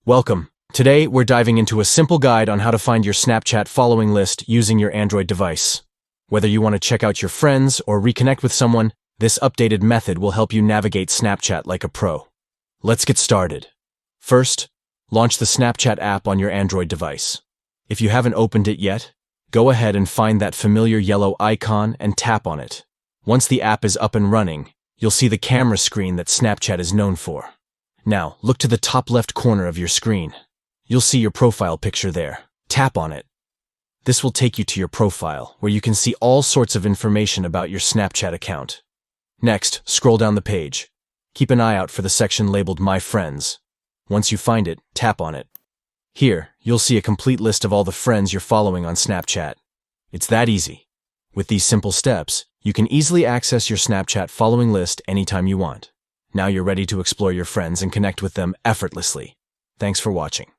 Welcome. Today, we're diving into a simple guide on how to find your Snapchat following list using your Android device. Whether you want to check out your friends or reconnect with someone, this updated method will help you navigate Snapchat like a pro. Let's get started. First, launch the Snapchat app on your Android device. If you haven't opened it yet, go ahead and find that familiar yellow icon and tap on it. Once the app is up and running, you'll see the camera screen that Snapchat is known for. Now, look to the top left corner of your screen. You'll see your profile picture there. Tap on it. This will take you to your profile, where you can see all sorts of information about your Snapchat account. Next, scroll down the page. Keep an eye out for the section labeled My Friends. Once you find it, tap on it. Here, you'll see a complete list of all the friends you're following on Snapchat. It's that easy. With these simple steps, you can easily access your Snapchat following list anytime you want. Now you're ready to explore your friends and connect with them effortlessly. Thanks for watching.